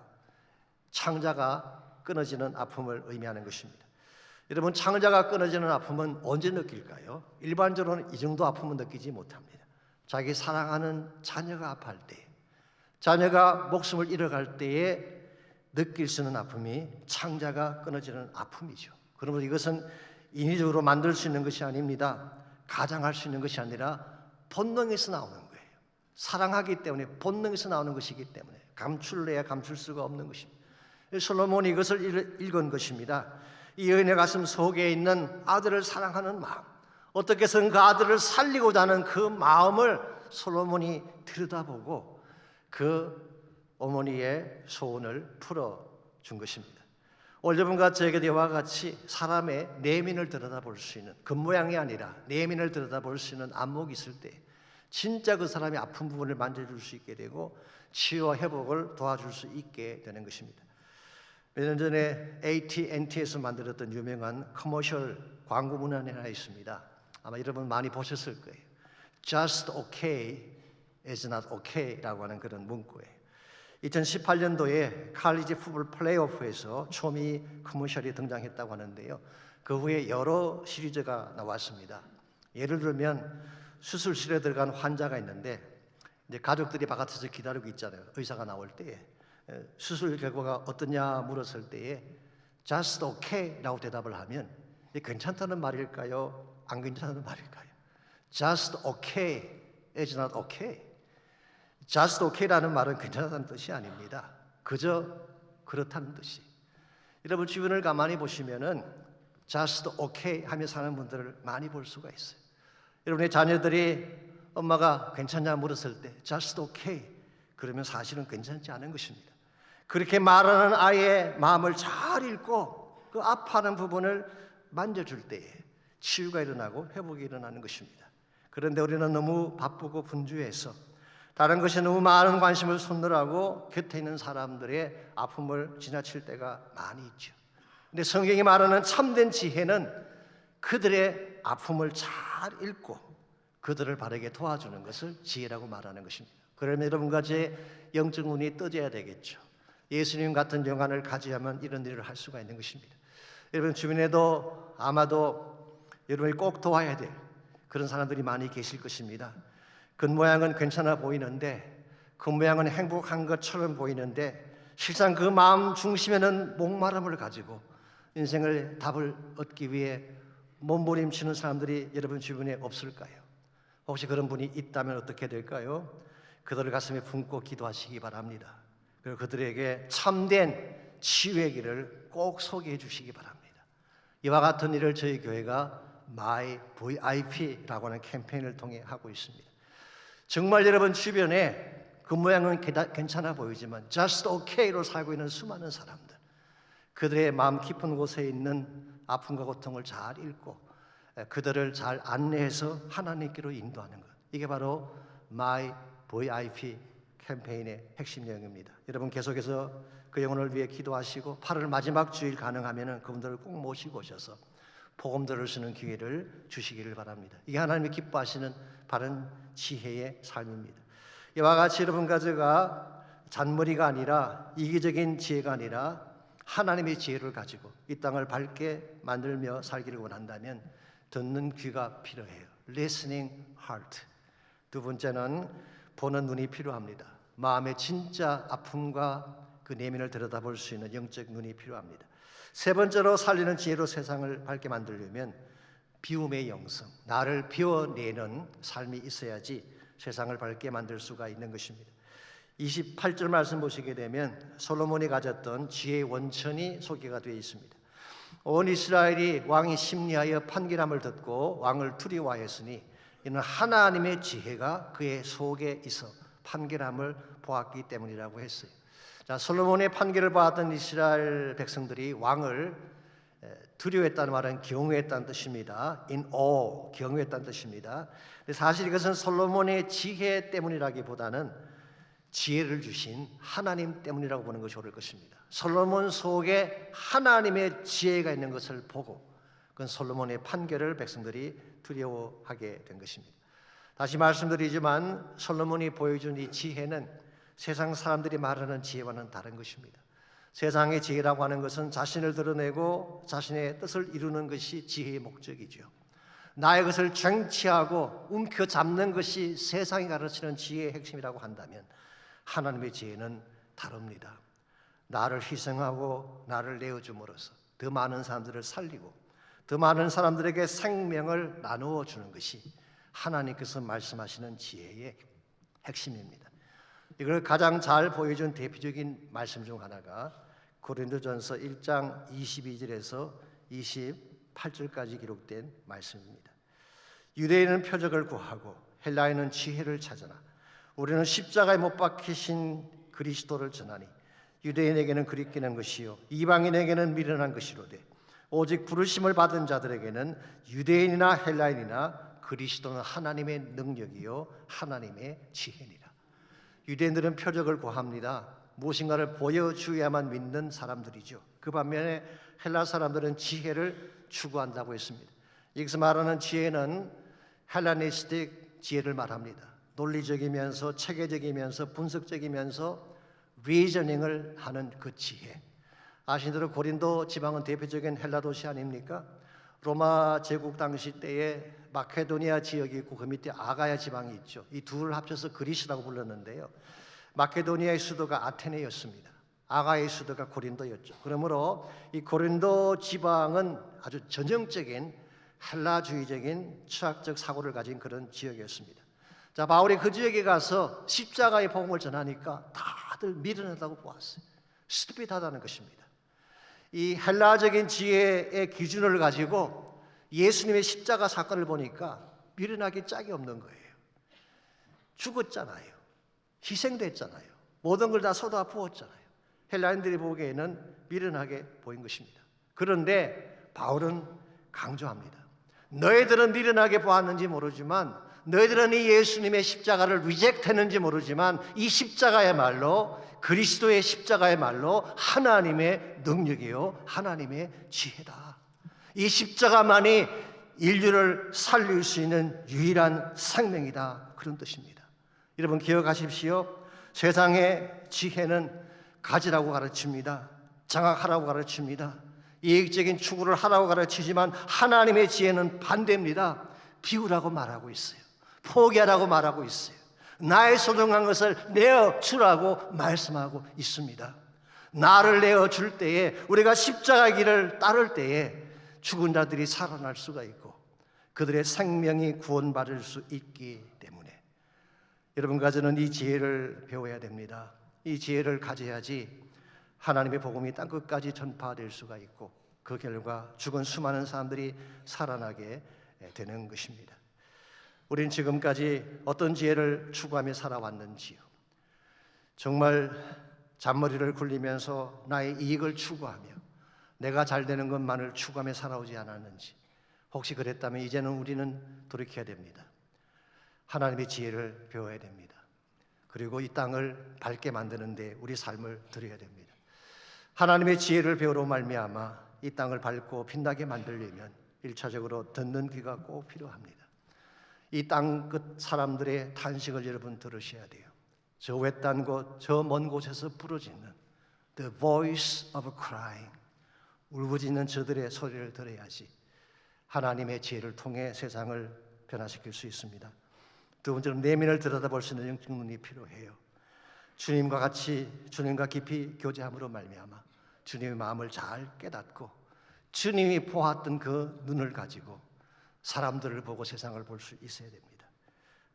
창자가 끊어지는 아픔을 의미하는 것입니다. 여러분, 창자가 끊어지는 아픔은 언제 느낄까요? 일반적으로는 이 정도 아픔은 느끼지 못합니다. 자기 사랑하는 자녀가 아파할 때, 자녀가 목숨을 잃어갈 때에 느낄 수 있는 아픔이 창자가 끊어지는 아픔이죠. 그러므로 이것은 인위적으로 만들 수 있는 것이 아닙니다. 가장할 수 있는 것이 아니라 본능에서 나오는 거예요. 사랑하기 때문에 본능에서 나오는 것이기 때문에 감출래야 감출 수가 없는 것입니다. 솔로몬이 이것을 읽은 것입니다. 이 여인의 가슴 속에 있는 아들을 사랑하는 마음, 어떻게 해서든 그 아들을 살리고자 하는 그 마음을 솔로몬이 들여다보고 그 어머니의 소원을 풀어준 것입니다. 오늘 여러분과 저에게도 이와 같이 사람의 내면을 들여다볼 수 있는, 겉모양이 아니라 내면을 들여다볼 수 있는 안목이 있을 때 진짜 그 사람의 아픈 부분을 만져줄 수 있게 되고 치유와 회복을 도와줄 수 있게 되는 것입니다. 몇 년 전에 AT&T에서 만들었던 유명한 커머셜 광고 문안이 하나 있습니다. 아마 여러분 많이 보셨을 거예요. Just okay is not okay라고 하는 그런 문구예요. 2018년도에 칼리지 풋볼 플레이오프에서 초미 커머셜이 등장했다고 하는데요. 그 후에 여러 시리즈가 나왔습니다. 예를 들면 수술실에 들어간 환자가 있는데 이제 가족들이 바깥에서 기다리고 있잖아요. 의사가 나올 때에 수술 결과가 어떠냐 물었을 때에 just okay라고 대답을 하면 괜찮다는 말일까요? 안 괜찮다는 말일까요? Just okay is not okay. Just okay라는 말은 괜찮다는 뜻이 아닙니다. 그저 그렇다는 뜻이. 여러분 주변을 가만히 보시면은 just okay 하며 사는 분들을 많이 볼 수가 있어요. 여러분의 자녀들이 엄마가 괜찮냐 물었을 때 just okay 그러면 사실은 괜찮지 않은 것입니다. 그렇게 말하는 아이의 마음을 잘 읽고 그 아파하는 부분을 만져줄 때에 치유가 일어나고 회복이 일어나는 것입니다. 그런데 우리는 너무 바쁘고 분주해서 다른 것에 너무 많은 관심을 쏟느라고 곁에 있는 사람들의 아픔을 지나칠 때가 많이 있죠. 근데 성경이 말하는 참된 지혜는 그들의 아픔을 잘 읽고 그들을 바르게 도와주는 것을 지혜라고 말하는 것입니다. 그러면 여러분과 제 영적 눈이 떠져야 되겠죠. 예수님 같은 영안을 가지야만 이런 일을 할 수가 있는 것입니다. 여러분 주변에도 아마도 여러분이 꼭 도와야 될 그런 사람들이 많이 계실 것입니다. 겉모양은 괜찮아 보이는데, 겉모양은 행복한 것처럼 보이는데 실상 그 마음 중심에는 목마름을 가지고 인생을 답을 얻기 위해 몸부림치는 사람들이 여러분 주변에 없을까요? 혹시 그런 분이 있다면 어떻게 될까요? 그들을 가슴에 품고 기도하시기 바랍니다. 그리고 그들에게 참된 치유의 길을 꼭 소개해 주시기 바랍니다. 이와 같은 일을 저희 교회가 My VIP라고 하는 캠페인을 통해 하고 있습니다. 정말 여러분 주변에 그 모양은 괜찮아 보이지만 just okay로 살고 있는 수많은 사람들, 그들의 마음 깊은 곳에 있는 아픔과 고통을 잘 읽고 그들을 잘 안내해서 하나님께로 인도하는 것, 이게 바로 My VIP 캠페인의 핵심 내용입니다. 여러분 계속해서 그 영혼을 위해 기도하시고 8월 마지막 주일 가능하면 그분들을 꼭 모시고 오셔서 복음 들을 수 있는 기회를 주시기를 바랍니다. 이게 하나님이 기뻐하시는 바른 지혜의 삶입니다. 이와 같이 여러분과 제가 잔머리가 아니라 이기적인 지혜가 아니라 하나님의 지혜를 가지고 이 땅을 밝게 만들며 살기를 원한다면 듣는 귀가 필요해요. Listening heart. 두 번째는 보는 눈이 필요합니다. 마음의 진짜 아픔과 그 내면을 들여다볼 수 있는 영적 눈이 필요합니다. 세 번째로 살리는 지혜로 세상을 밝게 만들려면 비움의 영성, 나를 비워내는 삶이 있어야지 세상을 밝게 만들 수가 있는 것입니다. 28절 말씀 보시게 되면 솔로몬이 가졌던 지혜의 원천이 소개가 되어 있습니다. 온 이스라엘이 왕이 심리하여 판결함을 듣고 왕을 두려워하였으니 이는 하나님의 지혜가 그의 속에 있어 판결함을 보았기 때문이라고 했어요. 자, 솔로몬의 판결을 받았던 이스라엘 백성들이 왕을 두려워했다는 말은 경외했다는 뜻입니다. In awe, 경외했다는 뜻입니다. 사실 이것은 솔로몬의 지혜 때문이라기보다는 지혜를 주신 하나님 때문이라고 보는 것이 옳을 것입니다. 솔로몬 속에 하나님의 지혜가 있는 것을 보고 그건 솔로몬의 판결을 백성들이 두려워하게 된 것입니다. 다시 말씀드리지만 솔로몬이 보여준 이 지혜는 세상 사람들이 말하는 지혜와는 다른 것입니다. 세상의 지혜라고 하는 것은 자신을 드러내고 자신의 뜻을 이루는 것이 지혜의 목적이죠. 나의 것을 쟁취하고 움켜잡는 것이 세상이 가르치는 지혜의 핵심이라고 한다면 하나님의 지혜는 다릅니다. 나를 희생하고 나를 내어줌으로써 더 많은 사람들을 살리고 더 많은 사람들에게 생명을 나누어 주는 것이 하나님께서 말씀하시는 지혜의 핵심입니다. 이걸 가장 잘 보여준 대표적인 말씀 중 하나가 고린도전서 1장 22절에서 28절까지 기록된 말씀입니다. 유대인은 표적을 구하고 헬라인은 지혜를 찾으나 우리는 십자가에 못 박히신 그리스도를 전하니 유대인에게는 그리끼는 것이요 이방인에게는 미련한 것이로되 오직 부르심을 받은 자들에게는 유대인이나 헬라인이나 그리스도는 하나님의 능력이요 하나님의 지혜니라. 유대인들은 표적을 구합니다. 무엇인가를 보여주어야만 믿는 사람들이죠. 그 반면에 헬라 사람들은 지혜를 추구한다고 했습니다. 여기서 말하는 지혜는 헬라니스틱 지혜를 말합니다. 논리적이면서 체계적이면서 분석적이면서 리저닝을 하는 그 지혜. 아시는 대로 고린도 지방은 대표적인 헬라 도시 아닙니까? 로마 제국 당시 때에 마케도니아 지역이 있고 그 밑에 아가야 지방이 있죠. 이 둘을 합쳐서 그리스라고 불렀는데요. 마케도니아의 수도가 아테네였습니다. 아가야의 수도가 고린도였죠. 그러므로 이 고린도 지방은 아주 전형적인 헬라주의적인 철학적 사고를 가진 그런 지역이었습니다. 자, 바울이 그 지역에 가서 십자가의 복음을 전하니까 다들 미련하다고 보았어요. 스튜피드하다는 것입니다. 이 헬라적인 지혜의 기준을 가지고 예수님의 십자가 사건을 보니까 미련하기 짝이 없는 거예요. 죽었잖아요. 희생됐잖아요. 모든 걸 다 쏟아 부었잖아요. 헬라인들이 보기에는 미련하게 보인 것입니다. 그런데 바울은 강조합니다. 너희들은 미련하게 보았는지 모르지만 너희들은 이 예수님의 십자가를 리젝트했는지 모르지만 이 십자가야말로 그리스도의 십자가야말로 하나님의 능력이요 하나님의 지혜다. 이 십자가만이 인류를 살릴 수 있는 유일한 생명이다. 그런 뜻입니다. 여러분 기억하십시오. 세상의 지혜는 가지라고 가르칩니다. 장악하라고 가르칩니다. 이익적인 추구를 하라고 가르치지만 하나님의 지혜는 반대입니다. 비우라고 말하고 있어요. 포기하라고 말하고 있어요. 나의 소중한 것을 내어주라고 말씀하고 있습니다. 나를 내어줄 때에 우리가 십자가의 길을 따를 때에 죽은 자들이 살아날 수가 있고 그들의 생명이 구원받을 수 있기 때문에 여러분과 저는 이 지혜를 배워야 됩니다. 이 지혜를 가져야지 하나님의 복음이 땅끝까지 전파될 수가 있고 그 결과 죽은 수많은 사람들이 살아나게 되는 것입니다. 우리는 지금까지 어떤 지혜를 추구하며 살아왔는지요? 정말 잔머리를 굴리면서 나의 이익을 추구하며 내가 잘 되는 것만을 추구하며 살아오지 않았는지 혹시 그랬다면 이제는 우리는 돌이켜야 됩니다. 하나님의 지혜를 배워야 됩니다. 그리고 이 땅을 밝게 만드는 데 우리 삶을 드려야 됩니다. 하나님의 지혜를 배우러 말미암아 이 땅을 밝고 빛나게 만들려면 1차적으로 듣는 귀가 꼭 필요합니다. 이 땅끝 사람들의 탄식을 여러분 들으셔야 돼요. 저 외딴 곳, 저 먼 곳에서 부르짖는 The voice of crying, 울부짖는 저들의 소리를 들어야지 하나님의 지혜를 통해 세상을 변화시킬 수 있습니다. 두 번째로 내면을 들여다볼 수 있는 영적 눈이 필요해요. 주님과 같이 주님과 깊이 교제함으로 말미암아 주님의 마음을 잘 깨닫고 주님이 보았던 그 눈을 가지고 사람들을 보고 세상을 볼 수 있어야 됩니다.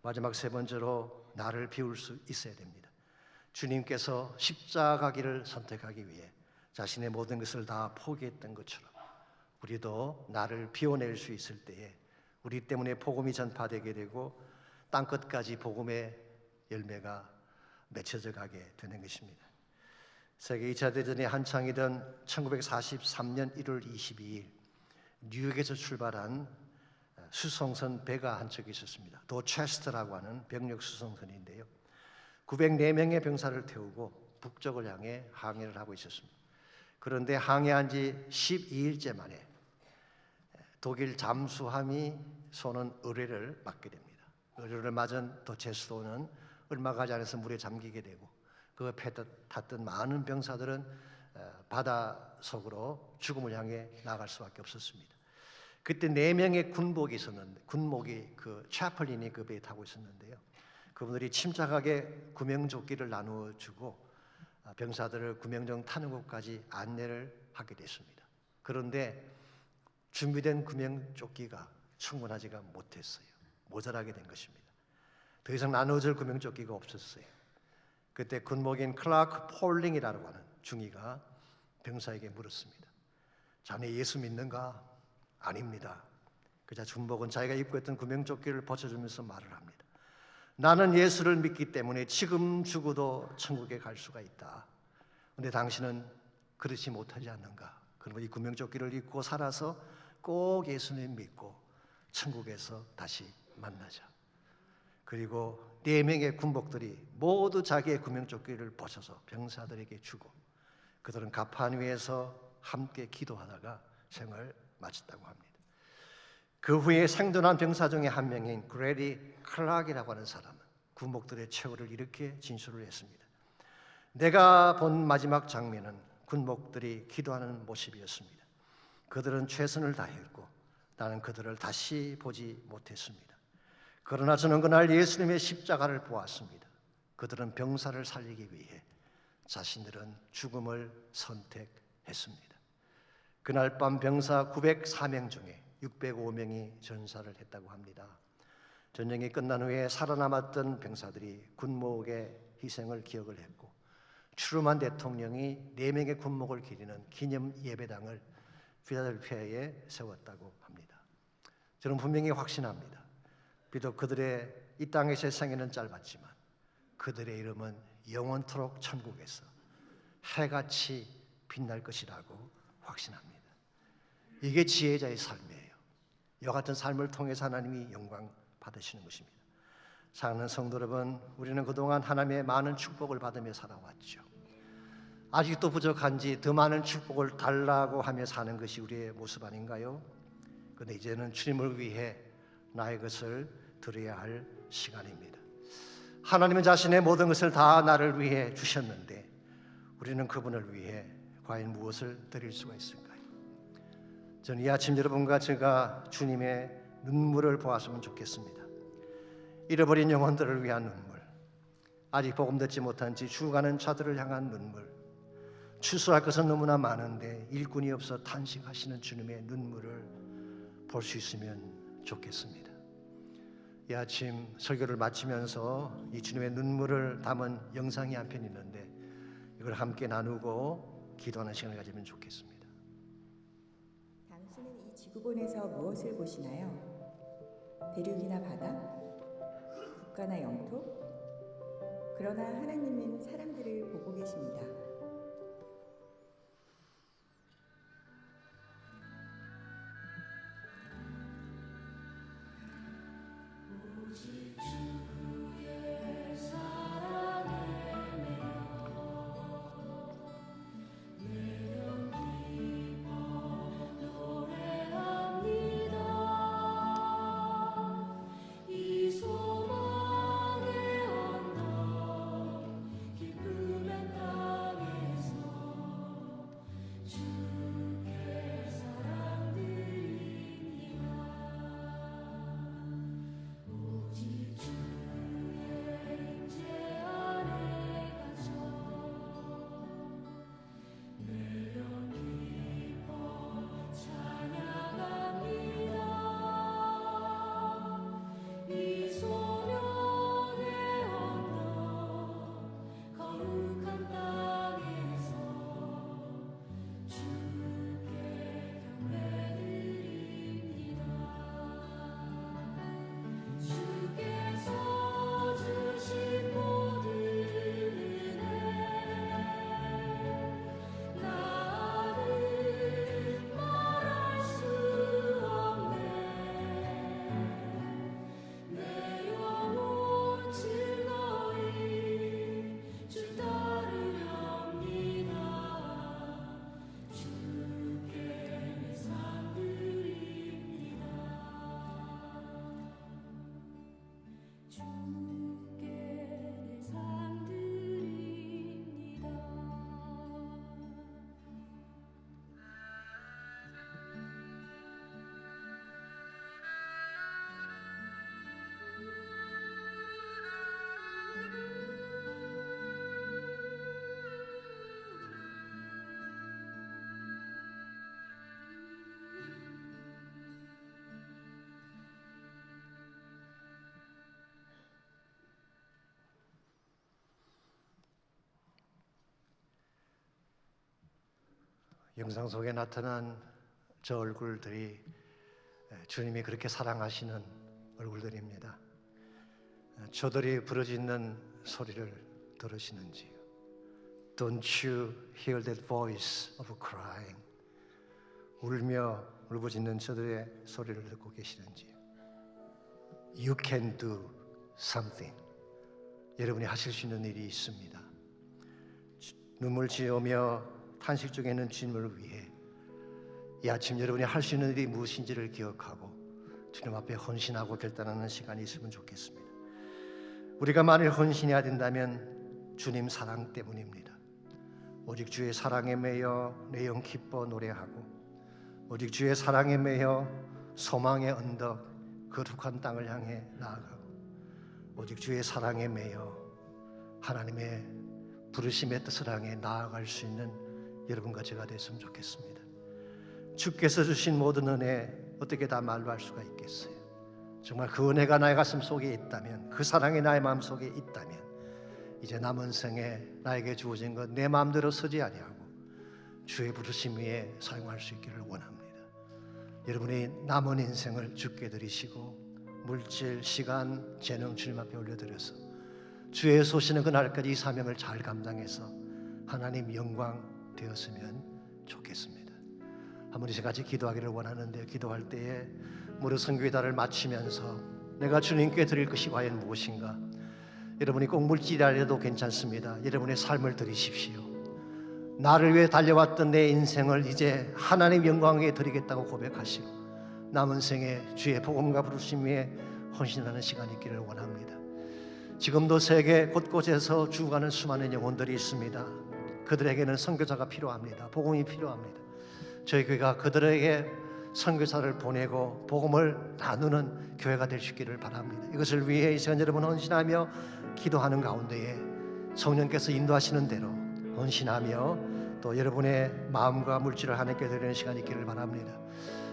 마지막 세 번째로 나를 비울 수 있어야 됩니다. 주님께서 십자가 길을 선택하기 위해 자신의 모든 것을 다 포기했던 것처럼 우리도 나를 비워낼 수 있을 때에 우리 때문에 복음이 전파되게 되고 땅끝까지 복음의 열매가 맺혀져 가게 되는 것입니다. 세계 2차 대전이 한창이던 1943년 1월 22일 뉴욕에서 출발한 수송선 배가 한 척이 있었습니다. 도체스터라고 하는 병력 수송선인데요. 904명의 병사를 태우고 북쪽을 향해 항해를 하고 있었습니다. 그런데 항해한 지 12일째 만에 독일 잠수함이 쏘는 의뢰를 맞게 됩니다. 의뢰를 맞은 도체스터는 얼마 가지 않아서 물에 잠기게 되고 그 배 탔던 많은 병사들은 바다 속으로 죽음을 향해 나갈 수밖에 없었습니다. 그때 4명의 군목이 그 차플린이 그 배에 타고 있었는데요. 그분들이 침착하게 구명조끼를 나누어 주고 병사들을 구명정 타는 곳까지 안내를 하게 됐습니다. 그런데 준비된 구명조끼가 충분하지가 못했어요. 모자라게 된 것입니다. 더 이상 나눠줄 구명조끼가 없었어요. 그때 군목인 클라크 폴링이라고 하는 중위가 병사에게 물었습니다. 자네 예수 믿는가? 아닙니다. 그자 군목은 자기가 입고 있던 구명조끼를 벗어주면서 말을 합니다. 나는 예수를 믿기 때문에 지금 죽어도 천국에 갈 수가 있다. 그런데 당신은 그렇지 못하지 않는가? 그러면 이 구명조끼를 입고 살아서 꼭 예수님 믿고 천국에서 다시 만나자. 그리고 4명의 군복들이 모두 자기의 구명조끼를 벗어서 병사들에게 주고 그들은 갑판 위에서 함께 기도하다가 생을 마쳤다고 합니다. 그 후에 생존한 병사 중에 한 명인 그레디 클락이라고 하는 사람은 군복들의 최후를 이렇게 진술을 했습니다. 내가 본 마지막 장면은 군복들이 기도하는 모습이었습니다. 그들은 최선을 다했고 나는 그들을 다시 보지 못했습니다. 그러나 저는 그날 예수님의 십자가를 보았습니다. 그들은 병사를 살리기 위해 자신들은 죽음을 선택했습니다. 그날 밤 병사 904명 중에 605명이 전사를 했다고 합니다. 전쟁이 끝난 후에 살아남았던 병사들이 군목의 희생을 기억을 했고 트루만 대통령이 4명의 군목을 기리는 기념 예배당을 필라델피아에 세웠다고 합니다. 저는 분명히 확신합니다. 비록 그들의 이 땅에서의 생애는 짧았지만 그들의 이름은 영원토록 천국에서 해같이 빛날 것이라고 확신합니다. 이게 지혜자의 삶이에요. 이와 같은 삶을 통해서 하나님이 영광 받으시는 것입니다. 사랑하는 성도 여러분, 우리는 그동안 하나님의 많은 축복을 받으며 살아왔죠. 아직도 부족한지 더 많은 축복을 달라고 하며 사는 것이 우리의 모습 아닌가요? 그런데 이제는 주님을 위해 나의 것을 드려야 할 시간입니다. 하나님은 자신의 모든 것을 다 나를 위해 주셨는데 우리는 그분을 위해 과연 무엇을 드릴 수가 있을까요? 저는 이 아침 여러분과 제가 주님의 눈물을 보았으면 좋겠습니다. 잃어버린 영혼들을 위한 눈물, 아직 복음 듣지 못한 채 죽어가는 자들을 향한 눈물, 추수할 것은 너무나 많은데 일꾼이 없어 탄식하시는 주님의 눈물을 볼 수 있으면 좋겠습니다. 이 아침 설교를 마치면서 이 주님의 눈물을 담은 영상이 한 편 있는데 이걸 함께 나누고 기도하는 시간을 가지면 좋겠습니다. 당신은 이 지구본에서 무엇을 보시나요? 대륙이나 바다? 국가나 영토? 그러나 하나님은 사람들을 보고 계십니다. 기쁨의 땅에 영상 속에 나타난 저 얼굴들이 주님이 그렇게 사랑하시는 얼굴들입니다. 저들이 부르짖는 소리를 들으시는지요? Don't you hear that voice of crying? 울며 울부짖는 저들의 소리를 듣고 계시는지요? You can do something. 여러분이 하실 수 있는 일이 있습니다. 눈물 지으며 탄식 중에 있는 주님을 위해 이 아침 여러분이 할 수 있는 일이 무엇인지를 기억하고 주님 앞에 헌신하고 결단하는 시간이 있으면 좋겠습니다. 우리가 만일 헌신해야 된다면 주님 사랑 때문입니다. 오직 주의 사랑에 매여 내 영 기뻐 노래하고, 오직 주의 사랑에 매여 소망의 언덕 거룩한 땅을 향해 나아가고, 오직 주의 사랑에 매여 하나님의 부르심의 뜻을 향해 나아갈 수 있는 여러분과 제가 됐으면 좋겠습니다. 주께서 주신 모든 은혜 어떻게 다 말로 할 수가 있겠어요? 정말 그 은혜가 나의 가슴 속에 있다면, 그 사랑이 나의 마음 속에 있다면, 이제 남은 생에 나에게 주어진 것 내 마음대로 쓰지 아니하고 주의 부르심 위에 사용할 수 있기를 원합니다. 여러분이 남은 인생을 주께 드리시고 물질, 시간, 재능 주님 앞에 올려드려서 주의 소시는 그날까지 이 사명을 잘 감당해서 하나님 영광 되었으면 좋겠습니다. 한번 이제 같이 기도하기를 원하는데, 기도할 때에 무릇 선교회다를 마치면서 내가 주님께 드릴 것이 과연 무엇인가? 여러분이 꼭 물질이 아니라도 괜찮습니다. 여러분의 삶을 드리십시오. 나를 위해 달려왔던 내 인생을 이제 하나님 영광에 드리겠다고 고백하시고 남은 생에 주의 복음과 부르심 위에 헌신하는 시간이 있기를 원합니다. 지금도 세계 곳곳에서 죽어가는 수많은 영혼들이 있습니다. 그들에게는 선교사가 필요합니다. 복음이 필요합니다. 저희 교회가 그들에게 선교사를 보내고 복음을 나누는 교회가 될 수 있기를 바랍니다. 이것을 위해 이 시간 여러분 헌신하며 기도하는 가운데에 성령께서 인도하시는 대로 헌신하며 또 여러분의 마음과 물질을 하나님께 드리는 시간이 있기를 바랍니다.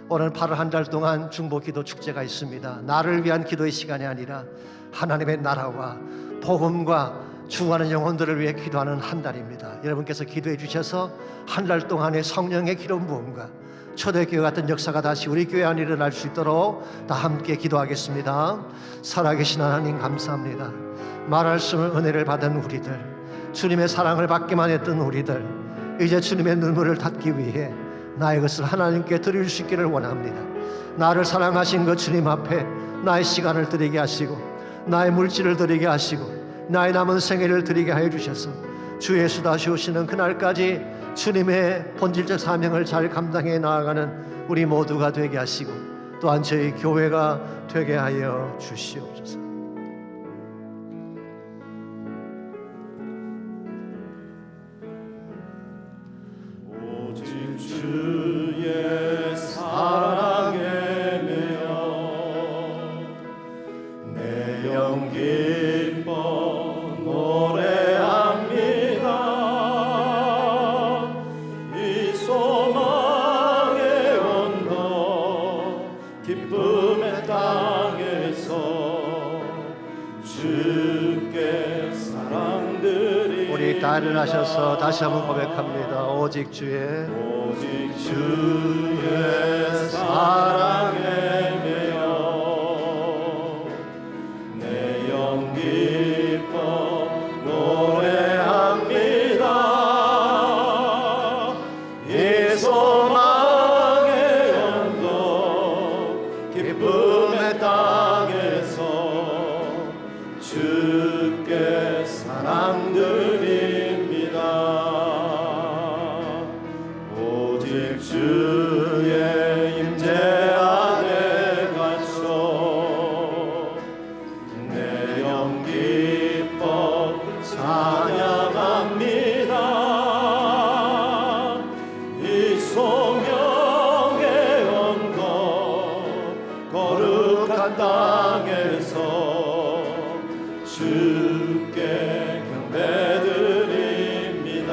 오늘 8월 한 달 동안 중보기도 축제가 있습니다. 나를 위한 기도의 시간이 아니라 하나님의 나라와 복음과 죽어가는 영혼들을 위해 기도하는 한 달입니다. 여러분께서 기도해 주셔서 한 달 동안의 성령의 기름 부음과 초대교회 같은 역사가 다시 우리 교회 안에 일어날 수 있도록 다 함께 기도하겠습니다. 살아계신 하나님 감사합니다. 말할 수 없는 은혜를 받은 우리들, 주님의 사랑을 받기만 했던 우리들, 이제 주님의 눈물을 닦기 위해 나의 것을 하나님께 드릴 수 있기를 원합니다. 나를 사랑하신 그 주님 앞에 나의 시간을 드리게 하시고 나의 물질을 드리게 하시고 나의 남은 생애를 드리게 하여 주셔서 주 예수 다시 오시는 그날까지 주님의 본질적 사명을 잘 감당해 나아가는 우리 모두가 되게 하시고 또한 저희 교회가 되게 하여 주시옵소서. 오직 주의 사랑에 매여 내 영 기뻐 노래합니다. 이 소망의 언덕 기쁨의 땅에서 주께 사랑드리. 우리 다 일어나셔서 다시 한번 고백합니다. 오직 주의 사랑에 매여 내 영 기뻐 노래합니다. 이 소망의 언덕 기쁨의 땅에서 주께 사랑드립니다. 오직 주의 임재 안에 갇혀 내 영 기뻐 찬양합니다. 이 성령의 언덕 거룩한 땅에서 주께 경배드립니다.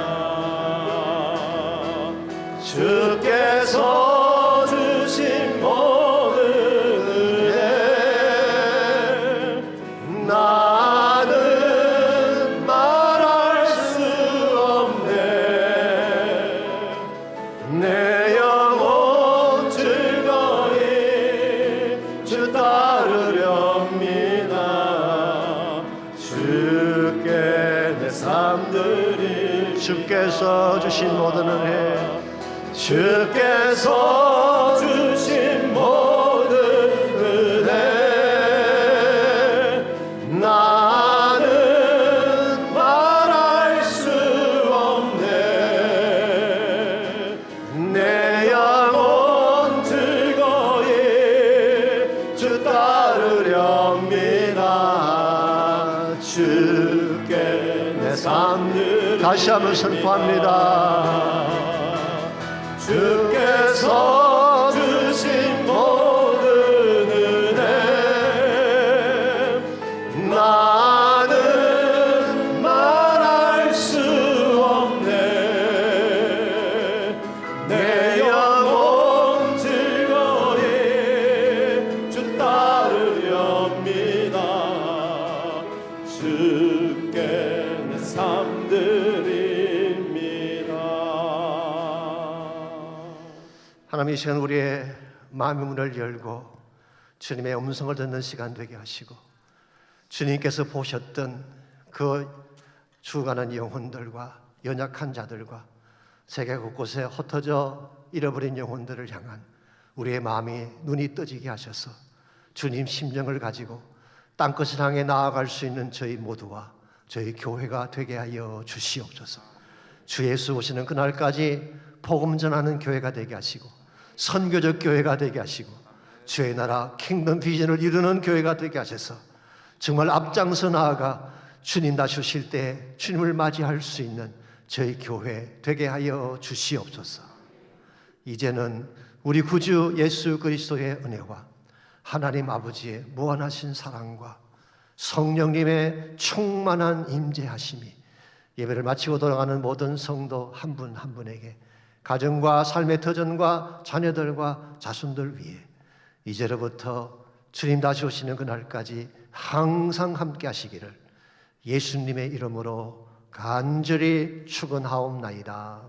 주께서 주께서 주신 모든 은혜, 주께서 주신 모든 은혜 나는 말할 수 없네. 내 영혼 즐거이 주 따르렵니다. 주께 내 삶을 다시 한번 선포합니다. 주께서 주신 모든 은혜 나는 말할 수 없네. 내 영혼 즐거이 주 따르렵니다. 주께 내 삶 드립니다. 하나님, 이 시간 우리의 마음의 문을 열고 주님의 음성을 듣는 시간 되게 하시고, 주님께서 보셨던 그 죽어가는 영혼들과 연약한 자들과 세계 곳곳에 흩어져 잃어버린 영혼들을 향한 우리의 마음이 눈이 떠지게 하셔서 주님 심정을 가지고 땅끝을 향해 나아갈 수 있는 저희 모두와 저희 교회가 되게 하여 주시옵소서. 주 예수 오시는 그날까지 복음 전하는 교회가 되게 하시고, 선교적 교회가 되게 하시고, 주의 나라 킹덤 비전을 이루는 교회가 되게 하셔서 정말 앞장서 나아가 주님 다시 오실 때 주님을 맞이할 수 있는 저희 교회 되게 하여 주시옵소서. 이제는 우리 구주 예수 그리스도의 은혜와 하나님 아버지의 무한하신 사랑과 성령님의 충만한 임재하심이 예배를 마치고 돌아가는 모든 성도 한 분 한 분에게, 가정과 삶의 터전과 자녀들과 자손들 위해 이제로부터 주님 다시 오시는 그날까지 항상 함께 하시기를 예수님의 이름으로 간절히 축원하옵나이다.